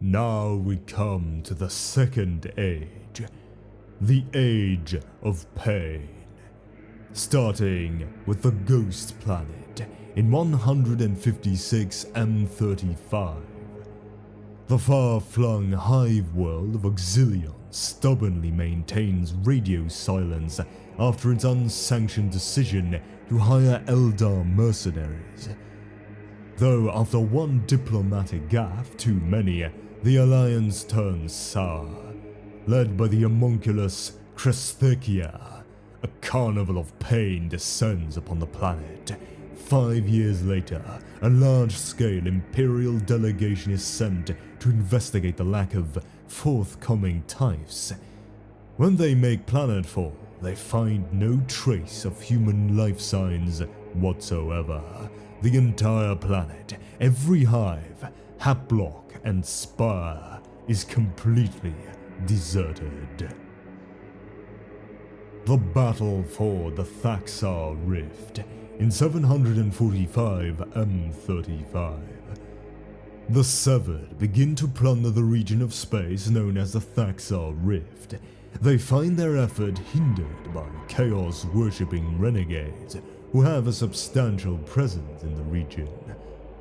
Now we come to the second age, the Age of Pain. Starting with the Ghost Planet in 156 M35. The far-flung hive world of Auxilion stubbornly maintains radio silence after its unsanctioned decision to hire Eldar mercenaries. Though after one diplomatic gaffe too many, the alliance turns sour. Led by the homunculus Cresthekia, a carnival of pain descends upon the planet. 5 years later, a large-scale Imperial delegation is sent to investigate the lack of forthcoming typhs. When they make planetfall, they find no trace of human life signs whatsoever. The entire planet, every hive, haplock, and spire is completely deserted. The battle for the Thaxar Rift in 745 M35. The Severed begin to plunder the region of space known as the Thaxar Rift. They find their effort hindered by chaos-worshipping renegades who have a substantial presence in the region.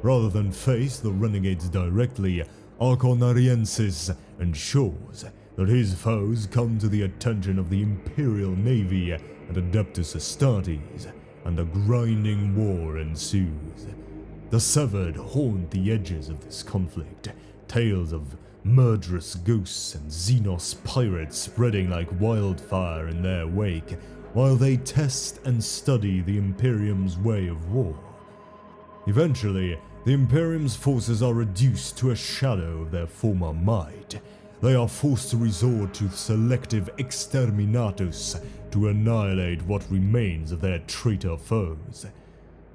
Rather than face the renegades directly, Arconariensis ensures that his foes come to the attention of the Imperial Navy and Adeptus Astartes, and a grinding war ensues. The Severed haunt the edges of this conflict, tales of murderous ghosts and xenos pirates spreading like wildfire in their wake, while they test and study the Imperium's way of war. Eventually, the Imperium's forces are reduced to a shadow of their former might. They are forced to resort to selective exterminatus to annihilate what remains of their traitor foes.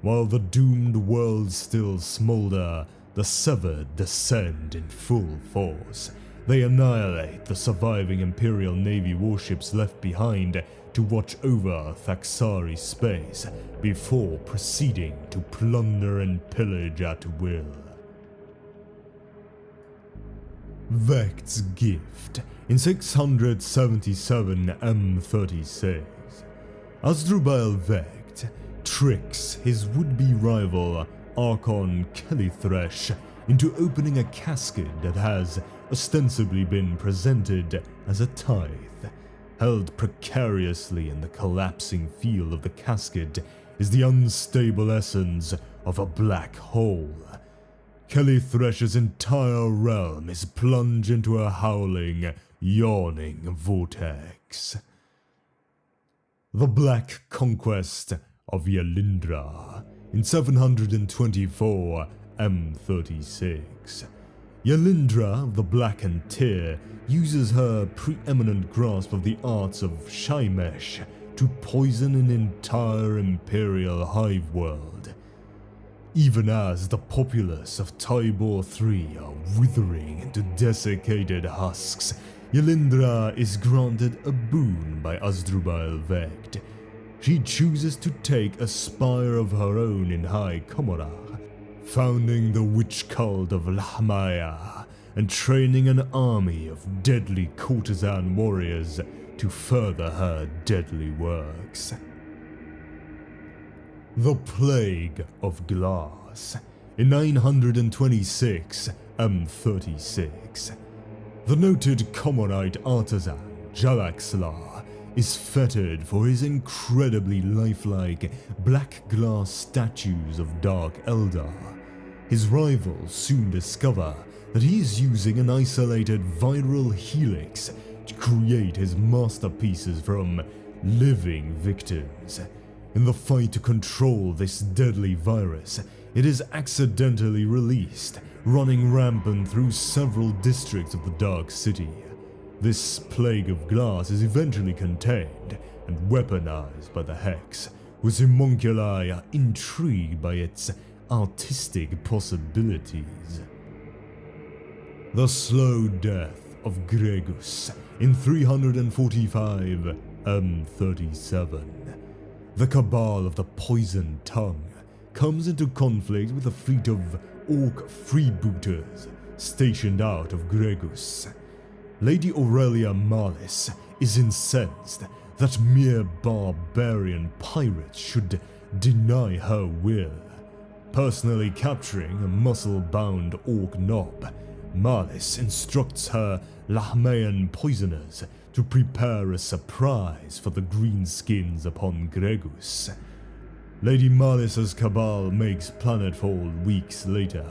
While the doomed worlds still smolder, the Severed descend in full force. They annihilate the surviving Imperial Navy warships left behind to watch over Thaxari space before proceeding to plunder and pillage at will. Vekt's Gift in 677 M36. Asdrubal Vekt tricks his would-be rival Archon Kellythresh into opening a casket that has ostensibly been presented as a tithe. Held precariously in the collapsing field of the casket is the unstable essence of a black hole. Kellythresh's entire realm is plunged into a howling, yawning vortex. The Black Conquest of Yalindra in 724 M36. Yalindra of the Blackened Tear uses her preeminent grasp of the arts of Shaimesh to poison an entire Imperial hive world. Even as the populace of Tybor III are withering into desiccated husks, Yalindra is granted a boon by Asdrubal Vekt. She chooses to take a spire of her own in High Komorah, founding the witch cult of Lahmaya and training an army of deadly courtesan warriors to further her deadly works. The Plague of Glass in 926 M36. The noted Komorite artisan Jalaxlar is feted for his incredibly lifelike black glass statues of Dark Eldar. His rivals soon discover that he is using an isolated viral helix to create his masterpieces from living victims. In the fight to control this deadly virus, it is accidentally released, running rampant through several districts of the Dark City. This plague of glass is eventually contained and weaponized by the Hex, whose homunculi are intrigued by its artistic possibilities. The Slow Death of Gregus in 345 M37. The Cabal of the Poisoned Tongue comes into conflict with a fleet of orc freebooters stationed out of Gregus. Lady Aurelia Marlis is incensed that mere barbarian pirates should deny her will. Personally capturing a muscle-bound orc knob, Marlis instructs her Lahmaean poisoners to prepare a surprise for the greenskins upon Gregus. Lady Marlis's cabal makes planetfall weeks later,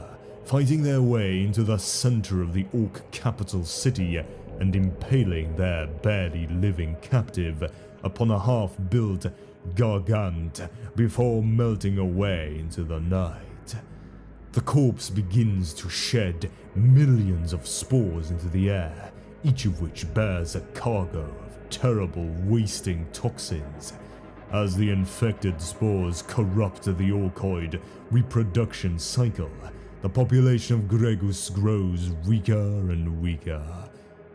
fighting their way into the center of the orc capital city and impaling their barely living captive upon a half-built gargant before melting away into the night. The corpse begins to shed millions of spores into the air, each of which bears a cargo of terrible wasting toxins. As the infected spores corrupt the orcoid reproduction cycle, the population of Gregus grows weaker and weaker.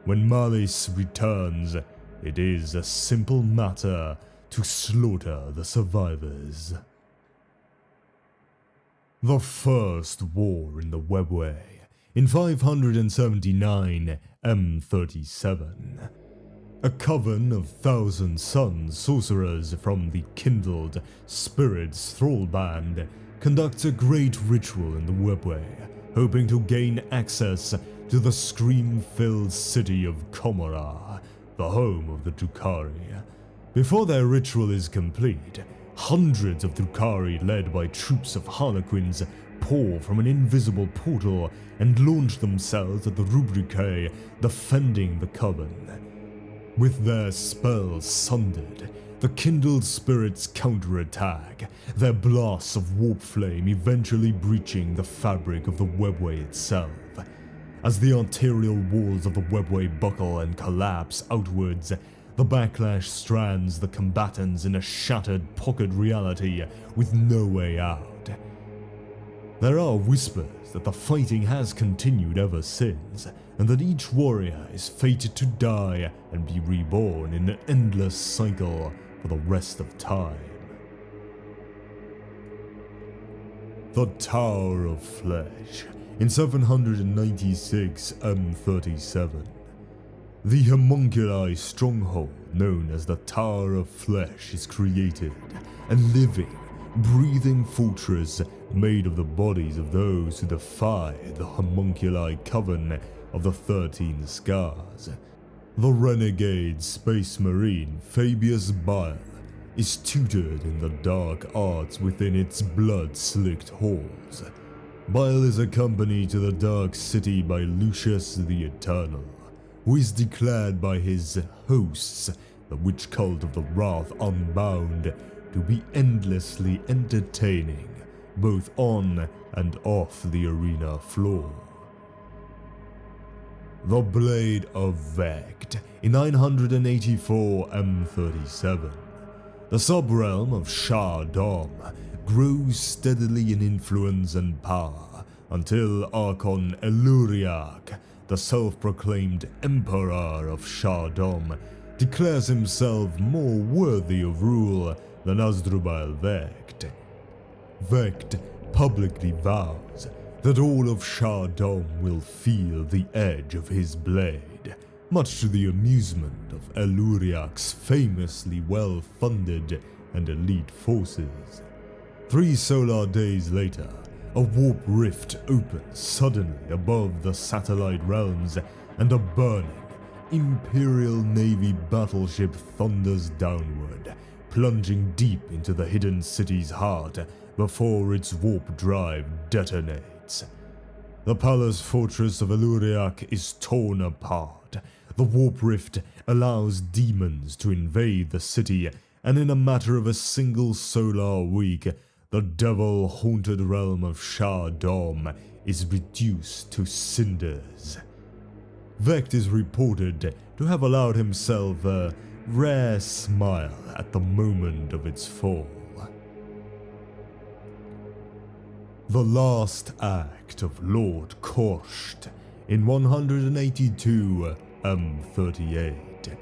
When Marlis returns, it is a simple matter to slaughter the survivors. The First War in the Webway in 579 M37. A coven of 1,000 sun sorcerers from the kindled Spirits Thrall Band conducts a great ritual in the Webway, hoping to gain access to the scream-filled city of Komorrah, the home of the Drukhari. Before their ritual is complete, hundreds of Drukhari led by troops of Harlequins pour from an invisible portal and launch themselves at the Rubricae, defending the coven. With their spells sundered, the kindled spirits counterattack, their blasts of warp flame eventually breaching the fabric of the webway itself. As the arterial walls of the webway buckle and collapse outwards, the backlash strands the combatants in a shattered pocket reality with no way out. There are whispers that the fighting has continued ever since, and that each warrior is fated to die and be reborn in an endless cycle for the rest of time. The Tower of Flesh in 796 M37. The homunculi stronghold known as the Tower of Flesh is created, a living, breathing fortress made of the bodies of those who defy the homunculi coven of the 13 Scars. The renegade space marine Fabius Bile is tutored in the dark arts within its blood-slicked halls. Bile is accompanied to the Dark City by Lucius the Eternal, who is declared by his hosts, the witch cult of the Wrath Unbound, to be endlessly entertaining, both on and off the arena floor. The Blade of Vect in 984 M37. The subrealm of Shah Dom grows steadily in influence and power until Archon Eluriak, the self-proclaimed Emperor of Shah Dom, declares himself more worthy of rule than Asdrubal Vect. Vect publicly vows that all of Shah Dom will feel the edge of his blade, much to the amusement of Eluriak's famously well-funded and elite forces. 3 solar days later, a warp rift opens suddenly above the satellite realms, and a burning Imperial Navy battleship thunders downward, plunging deep into the hidden city's heart before its warp drive detonates. The palace fortress of Eluriak is torn apart. The warp rift allows demons to invade the city, and in a matter of a single solar week, the devil-haunted realm of Shah Dom is reduced to cinders. Vect is reported to have allowed himself a rare smile at the moment of its fall. The last act of Lord Korsht in 182 M38.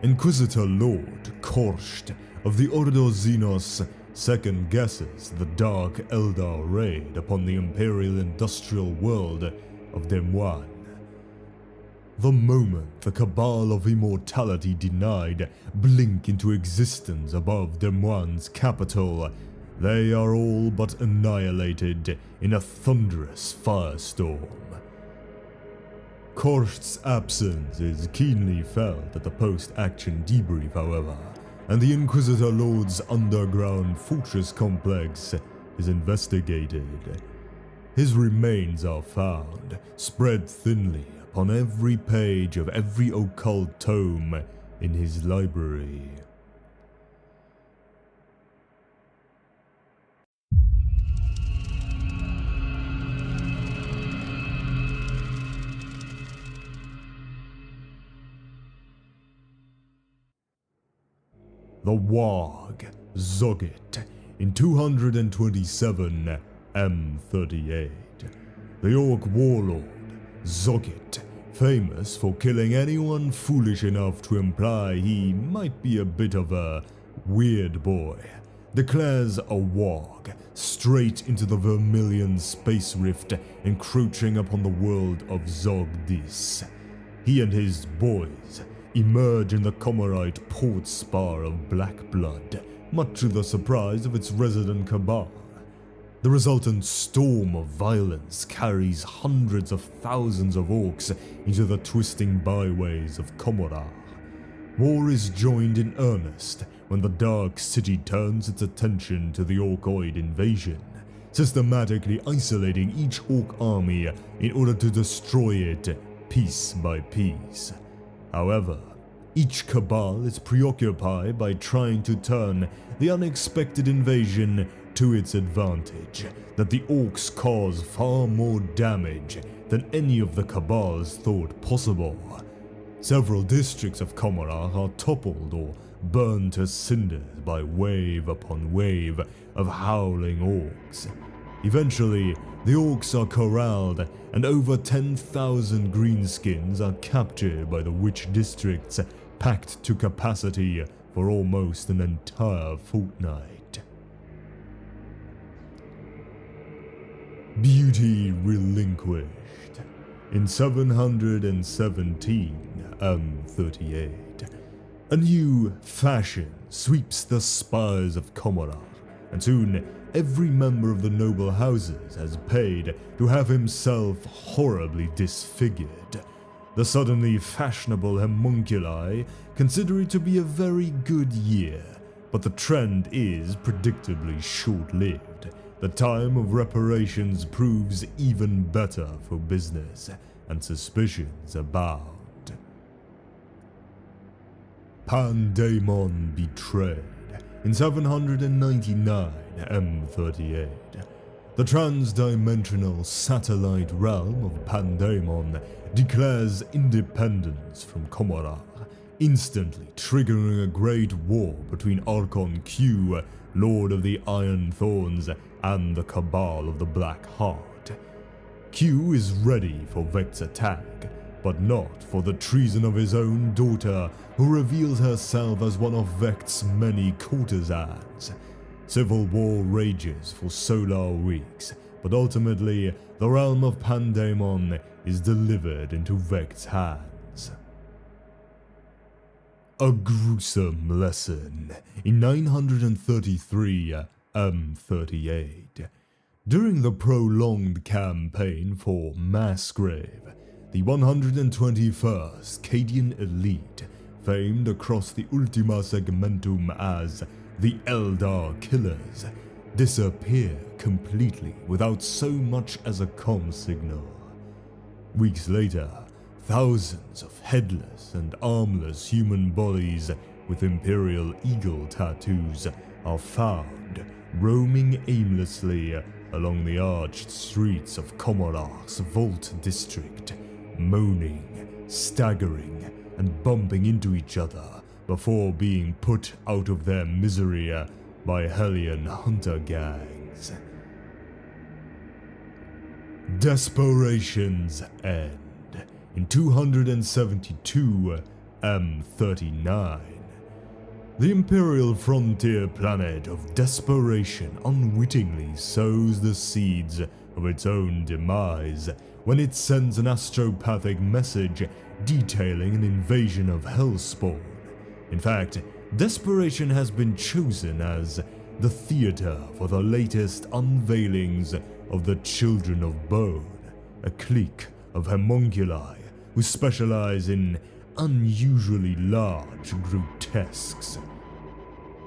Inquisitor Lord Korsht of the Ordo Xenos second guesses the Dark Eldar raid upon the Imperial industrial world of Des Moines. The moment the Cabal of Immortality denied blink into existence above Des Moines' capital, they are all but annihilated in a thunderous firestorm. Korst's absence is keenly felt at the post-action debrief, however, and the Inquisitor Lord's underground fortress complex is investigated. His remains are found, spread thinly upon every page of every occult tome in his library. The Warg Zoggit in 227 M38. The Orc warlord Zoggit, famous for killing anyone foolish enough to imply he might be a bit of a weird boy, declares a warg straight into the Vermilion space rift encroaching upon the world of Zogdis. He and his boys emerge in the Comorite port spar of black blood, much to the surprise of its resident cabal. The resultant storm of violence carries hundreds of thousands of orcs into the twisting byways of Comorar. War is joined in earnest when the Dark City turns its attention to the Orcoid invasion, systematically isolating each Orc army in order to destroy it piece by piece. However, each cabal is preoccupied by trying to turn the unexpected invasion to its advantage, that the Orcs cause far more damage than any of the cabals thought possible. Several districts of Comorar are toppled or burned to cinders by wave upon wave of howling Orcs. Eventually, the Orcs are corralled and over 10,000 greenskins are captured by the witch districts, packed to capacity for almost an entire fortnight. Beauty relinquished. In 717 M38, a new fashion sweeps the spires of Comorar, and soon every member of the noble houses has paid to have himself horribly disfigured. The suddenly fashionable homunculi consider it to be a very good year, but the trend is predictably short-lived. The time of reparations proves even better for business, and suspicions abound. Pandemon betrayed. In 799 M38, the transdimensional satellite realm of Pandemon declares independence from Comorar, instantly triggering a great war between Archon Q, Lord of the Iron Thorns, and the Cabal of the Black Heart. Q is ready for Vect's attack, but not for the treason of his own daughter, who reveals herself as one of Vect's many courtesans. Civil war rages for solar weeks, but ultimately the realm of Pandemon is delivered into Vect's hands. A gruesome lesson in 933 M38. During the prolonged campaign for Massgrave, the 121st Cadian elite, famed across the Ultima Segmentum as the Eldar Killers, disappear completely without so much as a comm signal. Weeks later, thousands of headless and armless human bodies with Imperial Eagle tattoos are found roaming aimlessly along the arched streets of Comorar's Vault District, moaning, staggering, and bumping into each other before being put out of their misery by Hellion hunter gangs. Desperation's End. In 272 M39, the Imperial frontier planet of Desperation unwittingly sows the seeds of its own demise when it sends an astropathic message detailing an invasion of Hellspawn. In fact, Desperation has been chosen as the theater for the latest unveilings of the Children of Bone, a clique of homunculi who specialize in unusually large grotesques.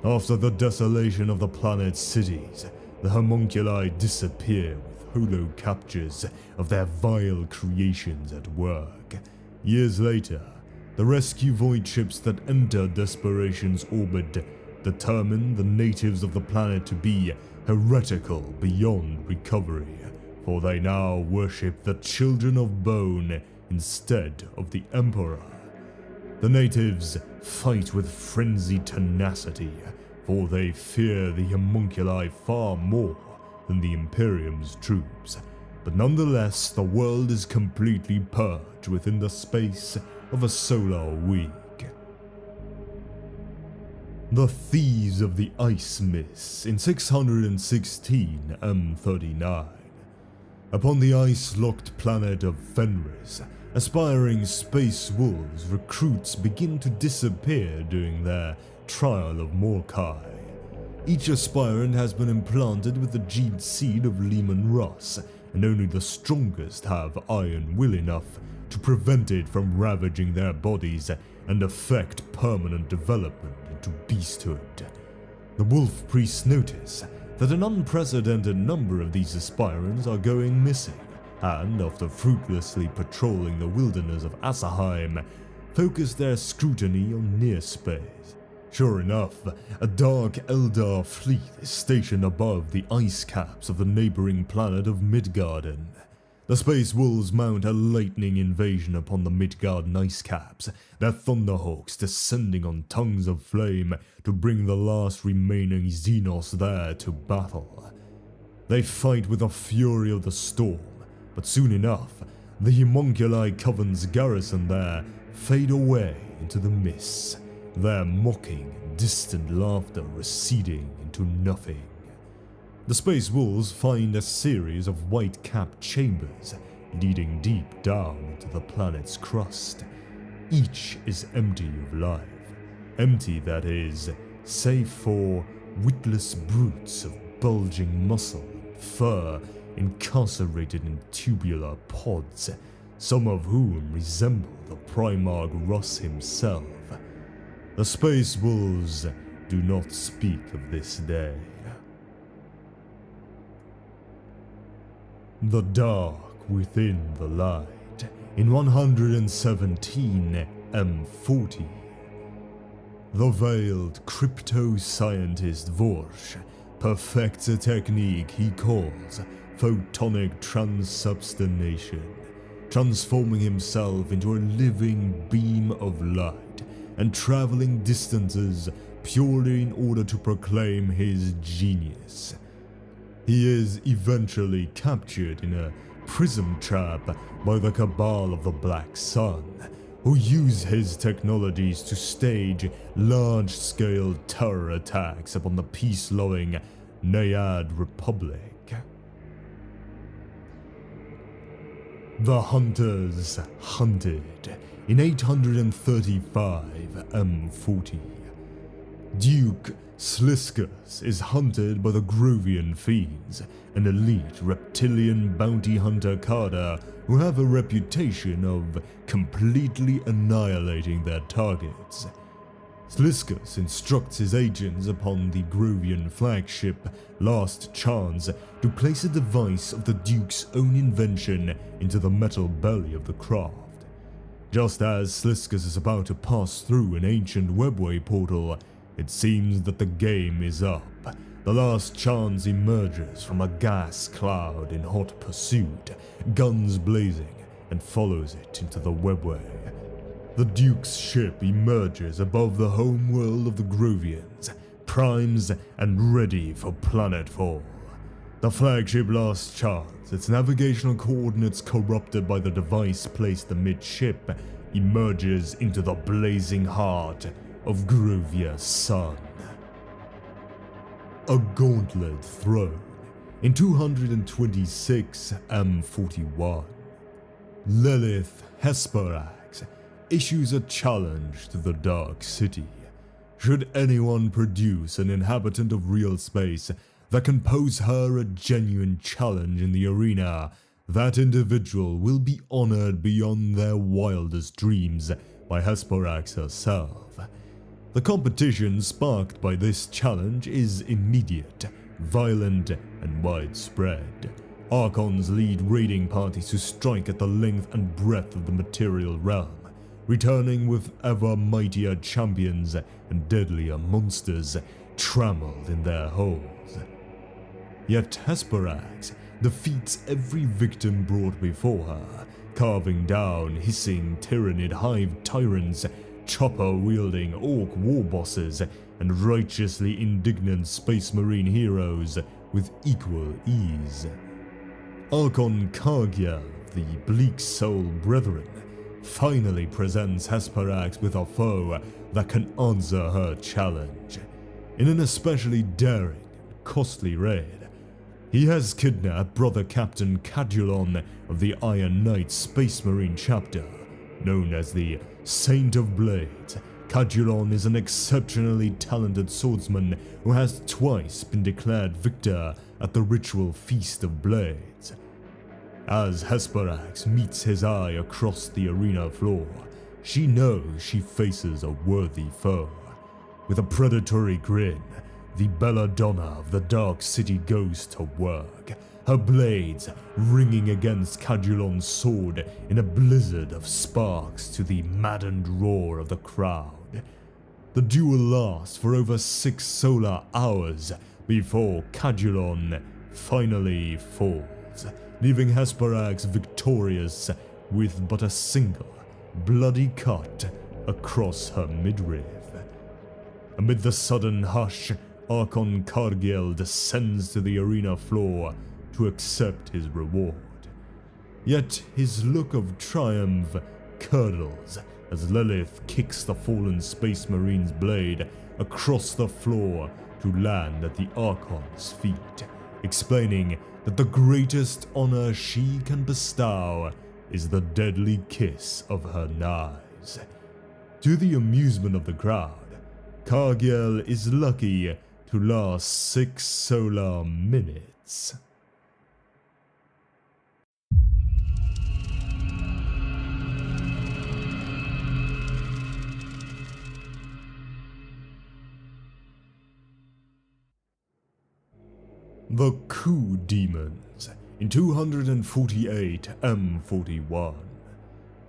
After the desolation of the planet's cities, the homunculi disappear with holo captures of their vile creations at work. Years later, the rescue void ships that enter Desperation's orbit determine the natives of the planet to be heretical beyond recovery, for they now worship the Children of Bone instead of the Emperor. The natives fight with frenzied tenacity, for they fear the homunculi far more than the Imperium's troops, but nonetheless the world is completely purged within the space of a solar week. The Thieves of the Ice Mists in 616 M39. Upon the ice-locked planet of Fenris, aspiring space wolves recruits begin to disappear during their trial of Morkai. Each aspirant has been implanted with the gene seed of Lehman Russ, and only the strongest have iron will enough to prevent it from ravaging their bodies and affect permanent development into beasthood. The wolf priests notice that an unprecedented number of these aspirants are going missing, and after fruitlessly patrolling the wilderness of Asaheim, focus their scrutiny on near space. Sure enough, a Dark Eldar fleet is stationed above the ice caps of the neighboring planet of Midgarden. The Space Wolves mount a lightning invasion upon the Midgarden ice caps, their thunderhawks descending on tongues of flame to bring the last remaining xenos there to battle. They fight with the fury of the storm, but soon enough, the homunculi Coven's garrison there fade away into the mists, their mocking and distant laughter receding into nothing. The Space Wolves find a series of white-capped chambers leading deep down into the planet's crust. Each is empty of life. Empty, that is, save for witless brutes of bulging muscle and fur incarcerated in tubular pods, some of whom resemble the Primarch Russ himself. The Space Wolves do not speak of this day. The Dark Within the Light in 117 M40. The veiled crypto-scientist Vorsh perfects a technique he calls photonic transubstantiation, transforming himself into a living beam of light and traveling distances purely in order to proclaim his genius. He is eventually captured in a prism trap by the Cabal of the Black Sun, who use his technologies to stage large-scale terror attacks upon the peace-loving Naiad Republic. The Hunters Hunted in 835 M40. Duke Sliskus is hunted by the Grovian Fiends, an elite reptilian bounty hunter cadre who have a reputation of completely annihilating their targets. Sliskus instructs his agents upon the Grovian flagship Last Chance to place a device of the Duke's own invention into the metal belly of the craft. Just as Sliskus is about to pass through an ancient webway portal, it seems that the game is up. The Last Chance emerges from a gas cloud in hot pursuit, guns blazing, and follows it into the webway. The Duke's ship emerges above the home world of the Grovians, primes and ready for planetfall. The flagship Last Chance, its navigational coordinates corrupted by the device placed amidship, emerges into the blazing heart of Grovia's sun. A Gauntlet Throne in 226 M41. Lilith Hesperax issues a challenge to the Dark City. Should anyone produce an inhabitant of real space that can pose her a genuine challenge in the arena, that individual will be honored beyond their wildest dreams by Hesperax herself. The competition sparked by this challenge is immediate, violent, and widespread. Archons lead raiding parties to strike at the length and breadth of the material realm, returning with ever mightier champions and deadlier monsters trammeled in their holds. Yet Hesperax defeats every victim brought before her, carving down hissing Tyranid hive tyrants, chopper-wielding orc war bosses, and righteously indignant space marine heroes with equal ease. Archon Cargiel, the Bleak Soul Brethren, finally presents Hesperax with a foe that can answer her challenge. In an especially daring and costly raid, he has kidnapped Brother Captain Cadulon of the Iron Knight Space Marine chapter. Known as the Saint of Blades, Cadulon is an exceptionally talented swordsman who has twice been declared victor at the ritual Feast of Blades. As Hesperax meets his eye across the arena floor, she knows she faces a worthy foe. With a predatory grin, the belladonna of the Dark City goes to work, her blades ringing against Cadulon's sword in a blizzard of sparks to the maddened roar of the crowd. The duel lasts for over 6 solar hours before Cadulon finally falls, leaving Hesperax victorious with but a single bloody cut across her midriff. Amid the sudden hush, Archon Cargiel descends to the arena floor to accept his reward. Yet his look of triumph curdles as Lilith kicks the fallen Space Marine's blade across the floor to land at the Archon's feet, explaining that the greatest honor she can bestow is the deadly kiss of her knives. To the amusement of the crowd, Cargiel is lucky to last 6 solar minutes. The Coup Demons in 248 M41.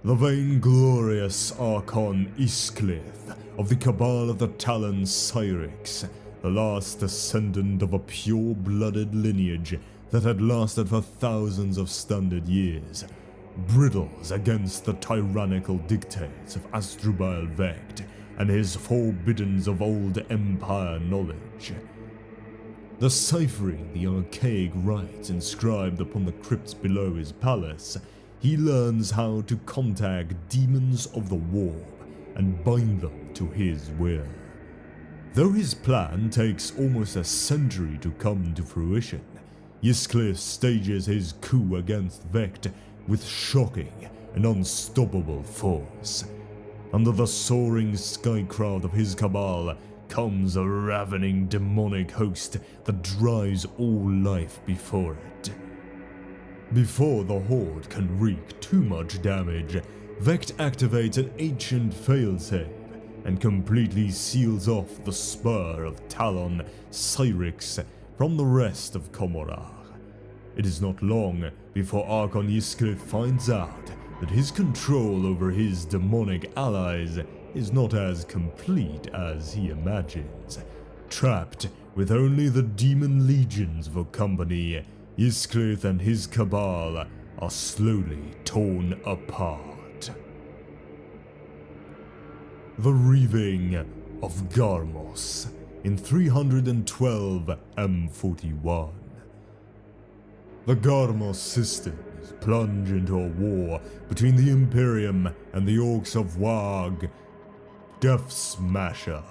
The vainglorious Archon Isclith of the Cabal of the Talon Cyrix, the last descendant of a pure-blooded lineage that had lasted for thousands of standard years, briddles against the tyrannical dictates of Asdrubal Vect and his forbiddens of old empire knowledge. Deciphering the archaic rites inscribed upon the crypts below his palace, he learns how to contact demons of the warp and bind them to his will. Though his plan takes almost a century to come to fruition, Yscliffe stages his coup against Vect with shocking and unstoppable force. Under the soaring skycrowd of his cabal comes a ravening demonic host that drives all life before it. Before the horde can wreak too much damage, Vect activates an ancient failsafe and completely seals off the spur of Talon Cyrix from the rest of Komorach. It is not long before Archon Yscliffe finds out that his control over his demonic allies is not as complete as he imagines. Trapped with only the demon legions for company, Yscliffe and his cabal are slowly torn apart. The Reveling of Garmos in 312 M41. The Garmos systems plunge into a war between the Imperium and the Orcs of Warg, Death Smasher.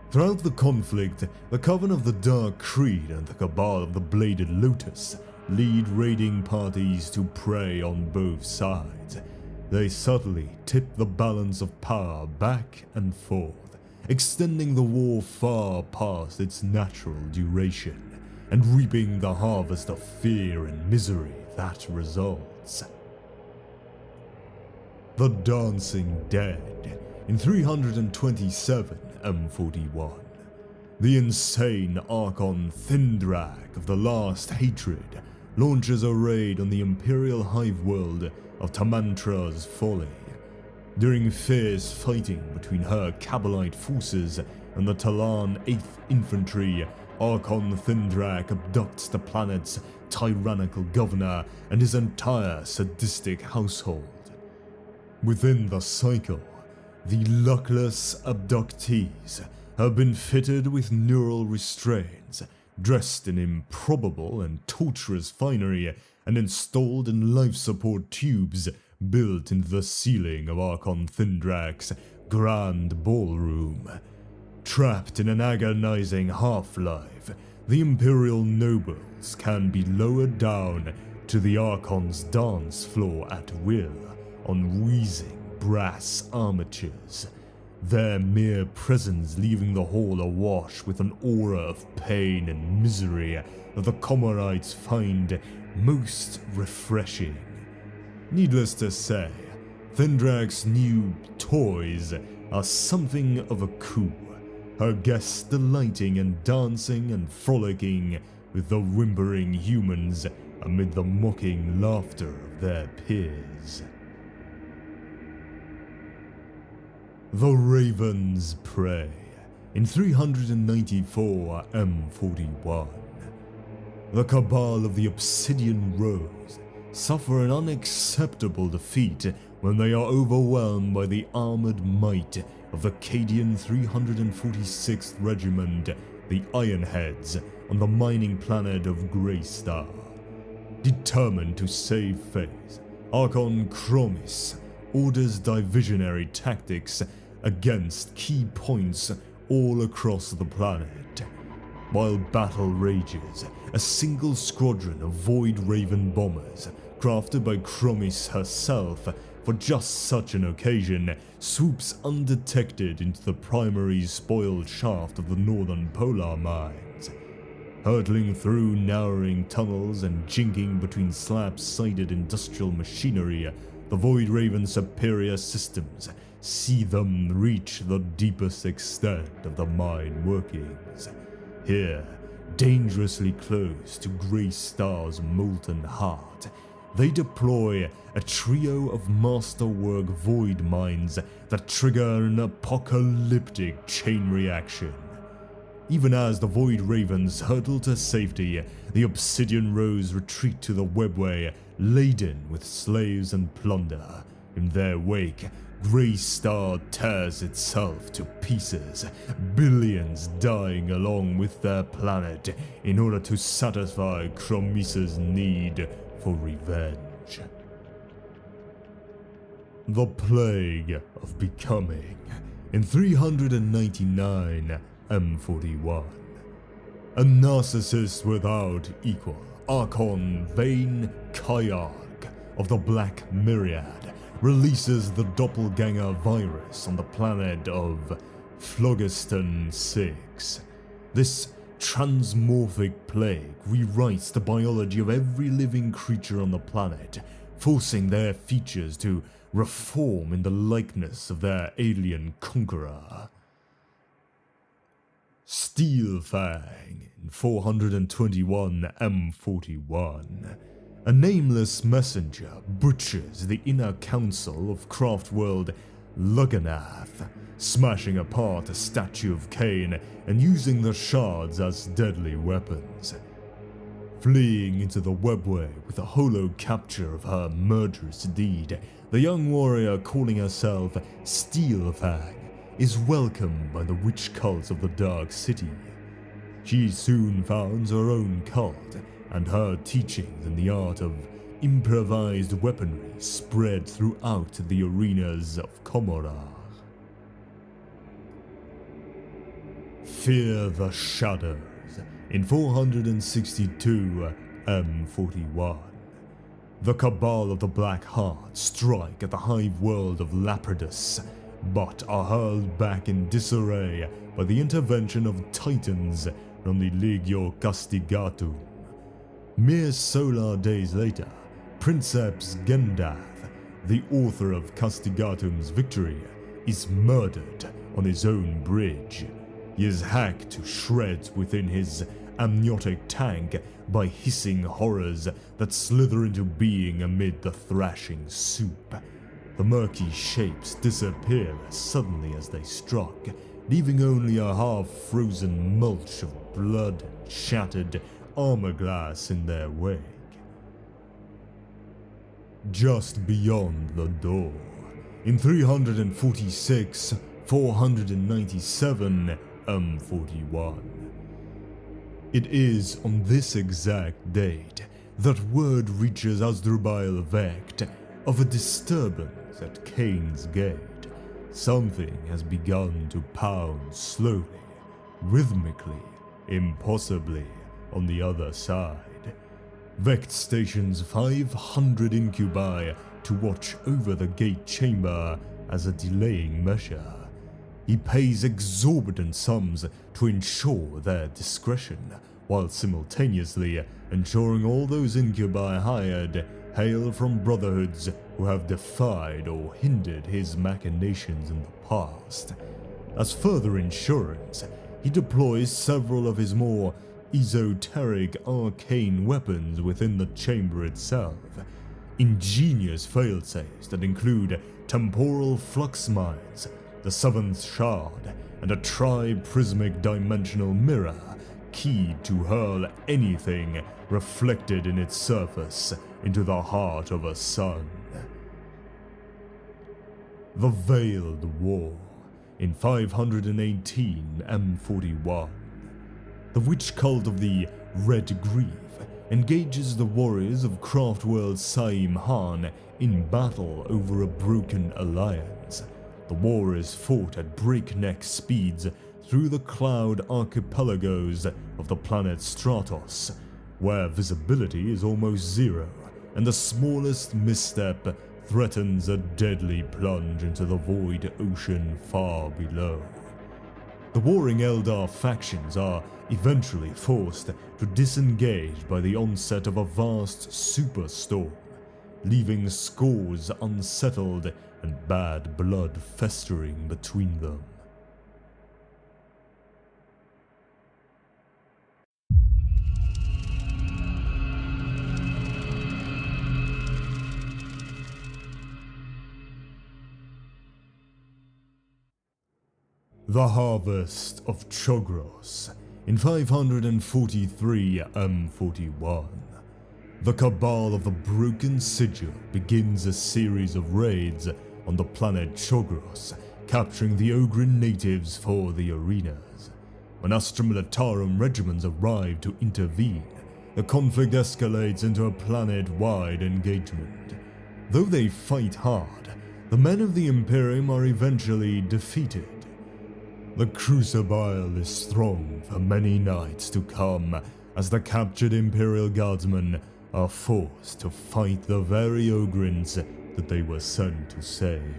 Throughout the conflict, the Coven of the Dark Creed and the Cabal of the Bladed Lotus lead raiding parties to prey on both sides. They subtly tip the balance of power back and forth, extending the war far past its natural duration, and reaping the harvest of fear and misery that results. The Dancing Dead in 327 M41. The insane Archon Thindrak of the Last Hatred launches a raid on the Imperial hive world of Tamantra's Folly. During fierce fighting between her Kabbalite forces and the Talan 8th Infantry, Archon Thindrak abducts the planet's tyrannical governor and his entire sadistic household. Within the cycle, the luckless abductees have been fitted with neural restraints, dressed in improbable and torturous finery, and installed in life support tubes built into the ceiling of Archon Thindrak's grand ballroom. Trapped in an agonizing half-life, the Imperial nobles can be lowered down to the Archon's dance floor at will on wheezing brass armatures, their mere presence leaving the hall awash with an aura of pain and misery that the Comorites find most refreshing. Needless to say, Thindrak's new toys are something of a coup, her guests delighting and dancing and frolicking with the whimpering humans amid the mocking laughter of their peers. The Raven's Prey in 394 M41. The Cabal of the Obsidian Rose suffer an unacceptable defeat when they are overwhelmed by the armored might of the Cadian 346th Regiment, the Ironheads, on the mining planet of Greystar. Determined to save face, Archon Chromis orders divisionary tactics against key points all across the planet. While battle rages, a single squadron of Void Raven bombers, crafted by Chromis herself for just such an occasion, swoops undetected into the primary spoiled shaft of the Northern Polar Mines. Hurtling through narrowing tunnels and jinking between slab-sided industrial machinery, the Void Raven's superior systems see them reach the deepest extent of the mine workings. Here, dangerously close to Greystar's molten heart, they deploy a trio of masterwork void mines that trigger an apocalyptic chain reaction. Even as the Void Ravens hurtle to safety, the Obsidian Rose retreat to the webway laden with slaves and plunder. In their wake, Greystar tears itself to pieces, billions dying along with their planet in order to satisfy Chromis' need for revenge. The Plague of Becoming in 399 M41. A narcissist without equal, Archon Vane Kayarg of the Black Myriad releases the doppelganger virus on the planet of Phlogiston 6. This transmorphic plague rewrites the biology of every living creature on the planet, forcing their features to reform in the likeness of their alien conqueror. Steelfang in 421 M41. A nameless messenger butchers the inner council of Craftworld Lugganath, smashing apart a statue of Cain and using the shards as deadly weapons. Fleeing into the webway with a holo capture of her murderous deed, the young warrior calling herself Steelfang is welcomed by the witch cult of the Dark City. She soon founds her own cult, and her teachings in the art of improvised weaponry spread throughout the arenas of Comorar. Fear the Shadows in 462 M41. The Cabal of the Black Heart strike at the hive world of Lapidus, but are hurled back in disarray by the intervention of Titans from the Legio Castigatum. Mere solar days later, Princeps Gendath, the author of Castigatum's victory, is murdered on his own bridge. He is hacked to shreds within his amniotic tank by hissing horrors that slither into being amid the thrashing soup. The murky shapes disappear as suddenly as they struck, leaving only a half-frozen mulch of blood and shattered armor glass in their wake. Just beyond the door, in 346, 497 M41. It is on this exact date that word reaches Asdrubal Vecht of a disturbance at Cain's Gate. Something has begun to pound slowly, rhythmically, impossibly on the other side. Vecht stations 500 incubi to watch over the gate chamber as a delaying measure. He pays exorbitant sums to ensure their discretion, while simultaneously ensuring all those incubi hired hail from brotherhoods who have defied or hindered his machinations in the past. As further insurance, he deploys several of his more esoteric arcane weapons within the chamber itself. Ingenious failsafes that include temporal flux mines, the seventh shard, and a tri-prismic dimensional mirror keyed to hurl anything reflected in its surface into the heart of a sun. The Veiled War in 518 M41. The witch cult of the Red Grief engages the warriors of Craftworld Saim Han in battle over a broken alliance. The war is fought at breakneck speeds through the cloud archipelagos of the planet Stratos, where visibility is almost zero, and the smallest misstep threatens a deadly plunge into the void ocean far below. The warring Eldar factions are eventually forced to disengage by the onset of a vast superstorm, leaving scores unsettled and bad blood festering between them. The Harvest of Chogros in 543 M41. The Cabal of the Broken Sigil begins a series of raids on the planet Chogros, capturing the Ogrin natives for the arenas. When Astra Militarum regiments arrive to intervene, the conflict escalates into a planet-wide engagement. Though they fight hard, the men of the Imperium are eventually defeated. The Crucible is strong for many nights to come as the captured Imperial Guardsmen are forced to fight the very Ogrins that they were sent to save.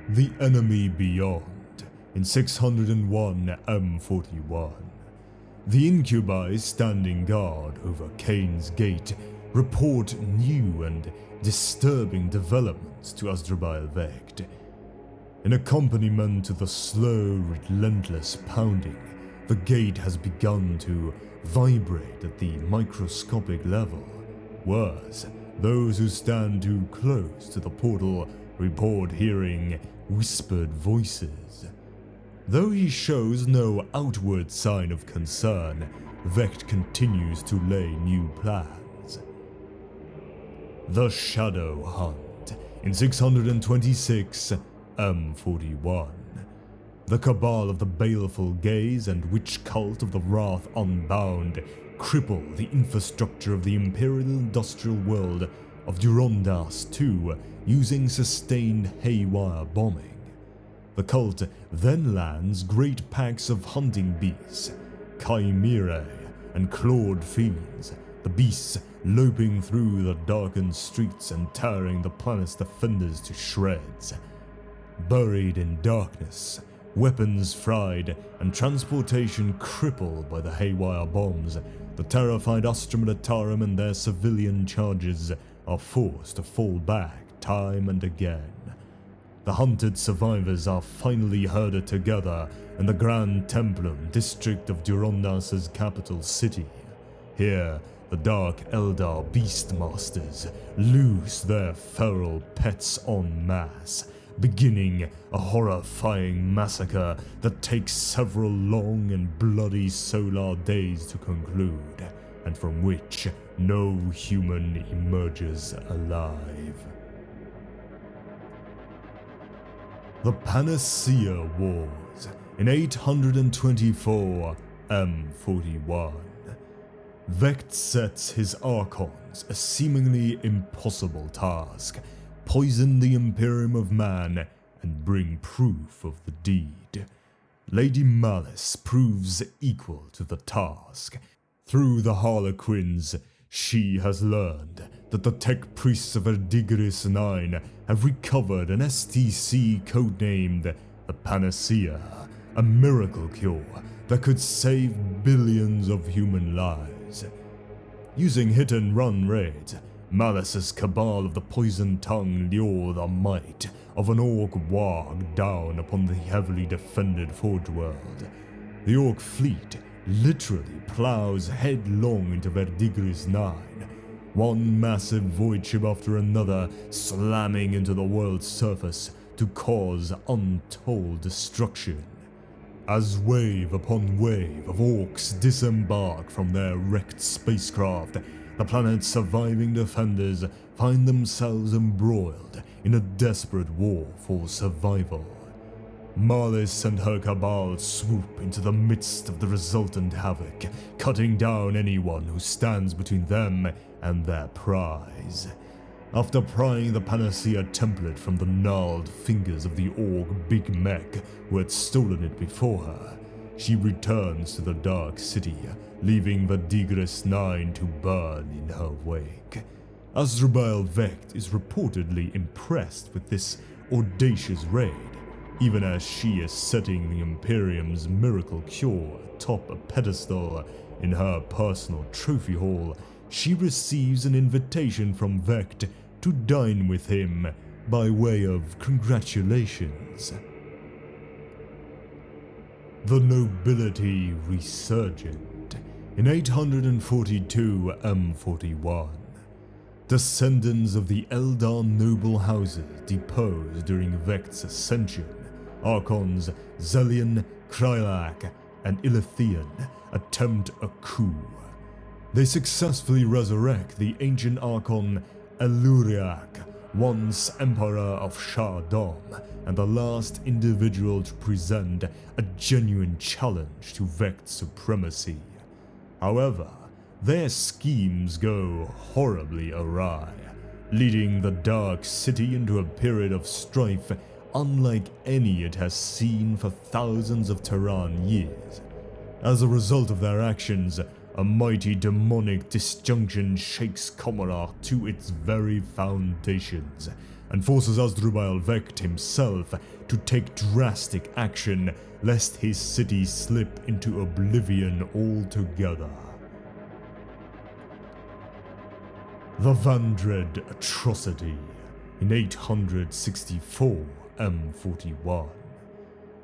The Enemy Beyond in 601 M41. The Incubi standing guard over Cain's Gate report new and disturbing developments to Asdrubal Vecht. In accompaniment to the slow, relentless pounding, the gate has begun to vibrate at the microscopic level. Worse, those who stand too close to the portal report hearing whispered voices. Though he shows no outward sign of concern, Vecht continues to lay new plans. The Shadow Hunt in 626 M41. The Cabal of the Baleful Gaze and Witch Cult of the Wrath Unbound cripple the infrastructure of the Imperial Industrial World of Durondas II using sustained haywire bombing. The cult then lands great packs of hunting beasts, chimerae, and clawed fiends, the beasts loping through the darkened streets and tearing the planet's defenders to shreds. Buried in darkness, weapons fried, and transportation crippled by the haywire bombs, the terrified Astromeditarum and their civilian charges are forced to fall back time and again. The hunted survivors are finally herded together in the Grand Templum district of Durondas's capital city. Here, the Dark Eldar Beastmasters loose their feral pets en masse, beginning a horrifying massacre that takes several long and bloody solar days to conclude, and from which no human emerges alive. The Panacea Wars in 824 M41. Vecht sets his Archons a seemingly impossible task: poison the Imperium of Man and bring proof of the deed. Lady Malice proves equal to the task. Through the Harlequins, she has learned that the tech priests of Verdigris 9 have recovered an STC codenamed the Panacea, a miracle cure that could save billions of human lives. Using hit-and-run raids, Malice's cabal of the Poisoned Tongue lure the might of an Orc warg down upon the heavily defended Forge World. The Orc fleet literally plows headlong into Verdigris 9, one massive void ship after another slamming into the world's surface to cause untold destruction. As wave upon wave of Orcs disembark from their wrecked spacecraft, the planet's surviving defenders find themselves embroiled in a desperate war for survival. Malice and her cabal swoop into the midst of the resultant havoc, cutting down anyone who stands between them and their prize. After prying the Panacea template from the gnarled fingers of the Orc Big Mech who had stolen it before her, she returns to the Dark City, leaving Verdigris 9 to burn in her wake. Asdrubal Vecht is reportedly impressed with this audacious raid, even as she is setting the Imperium's miracle cure atop a pedestal in her personal trophy hall. She receives an invitation from Vecht to dine with him by way of congratulations. The nobility resurgent in 842 M41. Descendants of the Eldar noble houses deposed during Vecht's ascension, Archons Zelian, Krylak, and Ilithian attempt a coup. They successfully resurrect the ancient Archon Eluriak, once Emperor of Shardom, and the last individual to present a genuine challenge to Vecht's supremacy. However, their schemes go horribly awry, leading the Dark City into a period of strife unlike any it has seen for thousands of Terran years. As a result of their actions, a mighty demonic disjunction shakes Commorragh to its very foundations, and forces Asdrubal Vecht himself to take drastic action lest his city slip into oblivion altogether. The Vandred Atrocity in 864 M41.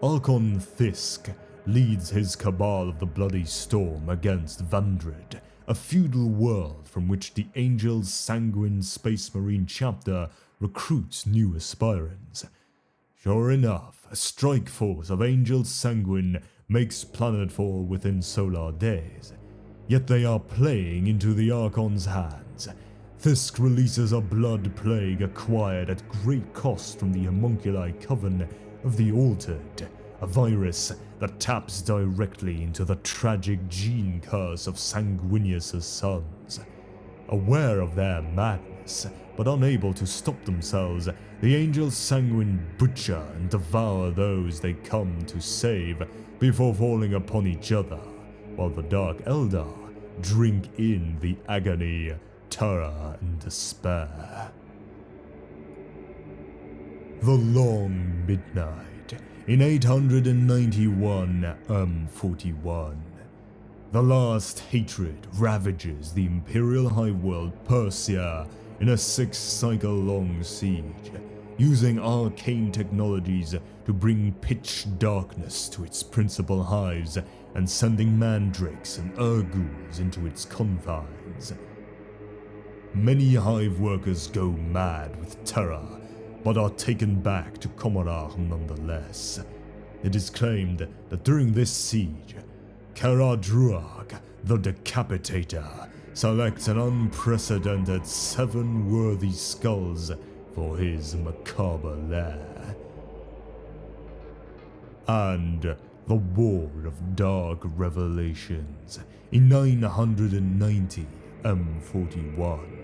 Archon Thisk leads his cabal of the Bloody Storm against Vandred, a feudal world from which the Angel's Sanguine Space Marine chapter recruits new aspirants. Sure enough, a strike force of Angels Sanguine makes planetfall within solar days, yet they are playing into the Archon's hands. Thisk releases a blood plague acquired at great cost from the homunculi coven of the Altered, a virus that taps directly into the tragic gene curse of Sanguinius' sons. Aware of their madness, but unable to stop themselves, the Angels Sanguine butcher and devour those they come to save before falling upon each other, while the Dark Eldar drink in the agony, terror, and despair. The Long Midnight in 891 41. The last hatred ravages the Imperial Highworld Persia in a 6-cycle-long siege, using arcane technologies to bring pitch darkness to its principal hives and sending mandrakes and urguls into its confines. Many hive workers go mad with terror, but are taken back to Komarach nonetheless. It is claimed that during this siege, Caradruag, the Decapitator, selects an unprecedented 7 worthy skulls for his macabre lair. And the War of Dark Revelations in 990 M41.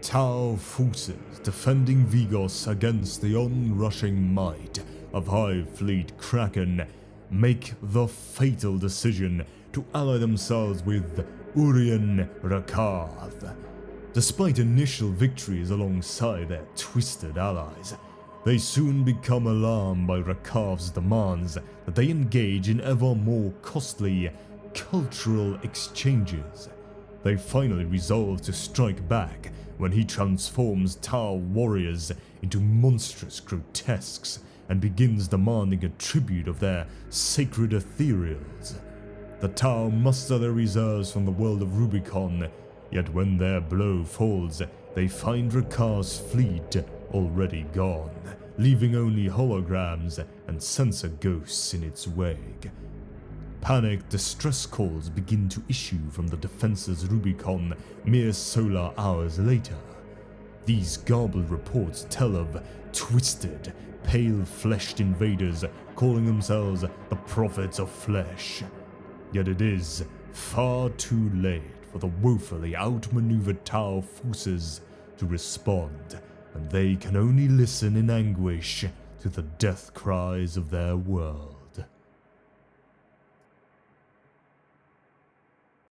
Tau forces defending Vigos against the onrushing might of Hive Fleet Kraken make the fatal decision to ally themselves with Urien Rakath. Despite initial victories alongside their twisted allies, they soon become alarmed by Rakath's demands that they engage in ever more costly cultural exchanges. They finally resolve to strike back when he transforms Tau warriors into monstrous grotesques and begins demanding a tribute of their sacred ethereals. The Tau muster their reserves from the world of Rubicon, yet when their blow falls, they find Rakath's fleet already gone, leaving only holograms and sensor ghosts in its wake. Panicked distress calls begin to issue from the defenses Rubicon mere solar hours later. These garbled reports tell of twisted, pale-fleshed invaders calling themselves the Prophets of Flesh. Yet it is far too late for the woefully outmaneuvered Tau forces to respond, and they can only listen in anguish to the death cries of their world.